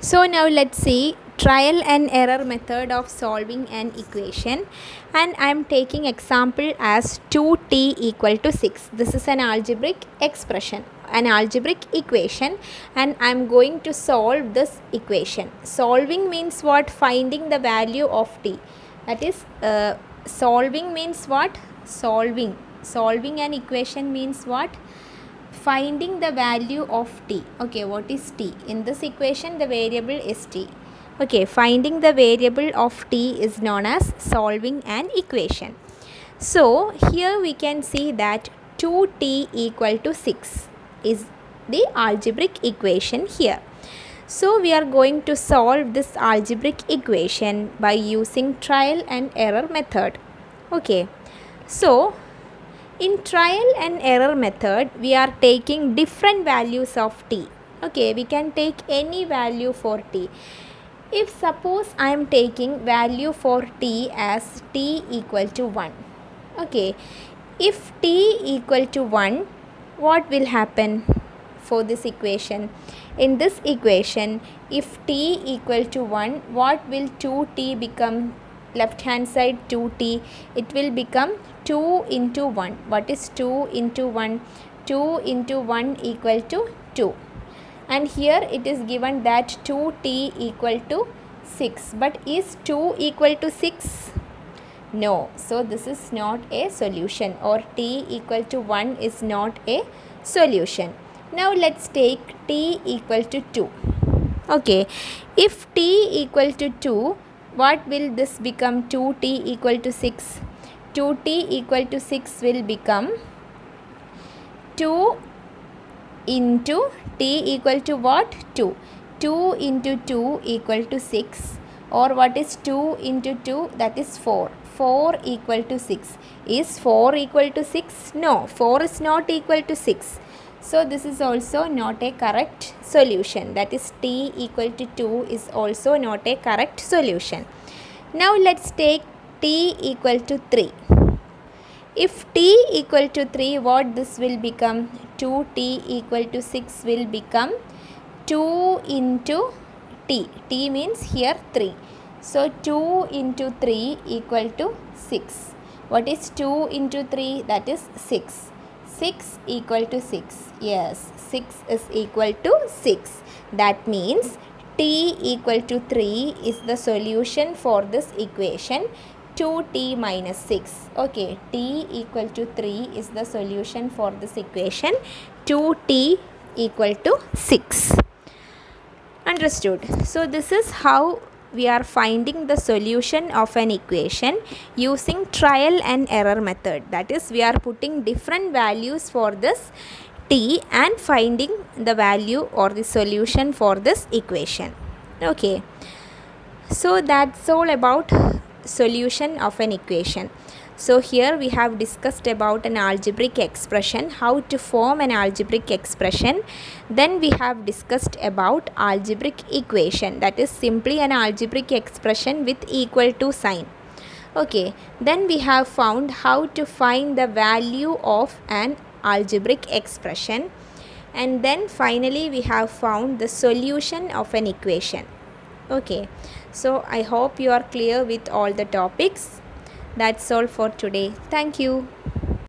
So now let's see trial and error method of solving an equation, and I am taking example as 2t equal to 6. This is an algebraic expression, an algebraic equation, and I am going to solve this equation. Solving means what? Finding the value of t. That is solving means what? Solving an equation means what? Finding the value of t. Okay, what is t? In this equation the variable is t. Okay, finding the variable of t is known as solving an equation. So here we can see that 2t equal to 6 is the algebraic equation here. So we are going to solve this algebraic equation by using trial and error method. Okay, so in trial and error method, we are taking different values of t. Okay, we can take any value for t. If suppose I am taking value for t as t equal to 1. Okay, if t equal to 1, what will happen for this equation? In this equation, if t equal to 1, what will 2t become? Left hand side 2t, it will become 2 into 1. What is 2 into 1? 2 into 1 equal to 2. And here it is given that 2t equal to 6. But is 2 equal to 6? No. So this is not a solution, or t equal to 1 is not a solution. Now let's take t equal to 2. Okay, if t equal to 2, what will this become? 2t equal to 6. 2t equal to 6 will become 2 into t equal to what? 2. 2 into 2 equal to 6. Or what is 2 into 2? That is 4. 4 equal to 6. Is 4 equal to 6? No, 4 is not equal to 6. So this is also not a correct solution. That is t equal to 2 is also not a correct solution. Now let's take t equal to 3. If t equal to 3, what this will become? 2t equal to 6 will become 2 into t. T means here 3. So 2 into 3 equal to 6. What is 2 into 3? That is 6. 6 equal to 6. Yes, 6 is equal to 6. That means t equal to 3 is the solution for this equation, 2t minus 6. Okay, t equal to 3 is the solution for this equation, 2t equal to 6. Understood? So this is how we are finding the solution of an equation using trial and error method. That is, we are putting different values for this t and finding the value or the solution for this equation. Okay, so that's all about solution of an equation. So here we have discussed about an algebraic expression, how to form an algebraic expression. Then we have discussed about algebraic equation, that is simply an algebraic expression with equal to sign. Okay, then we have found how to find the value of an algebraic expression, and then finally we have found the solution of an equation. Okay, so I hope you are clear with all the topics. That's all for today. Thank you.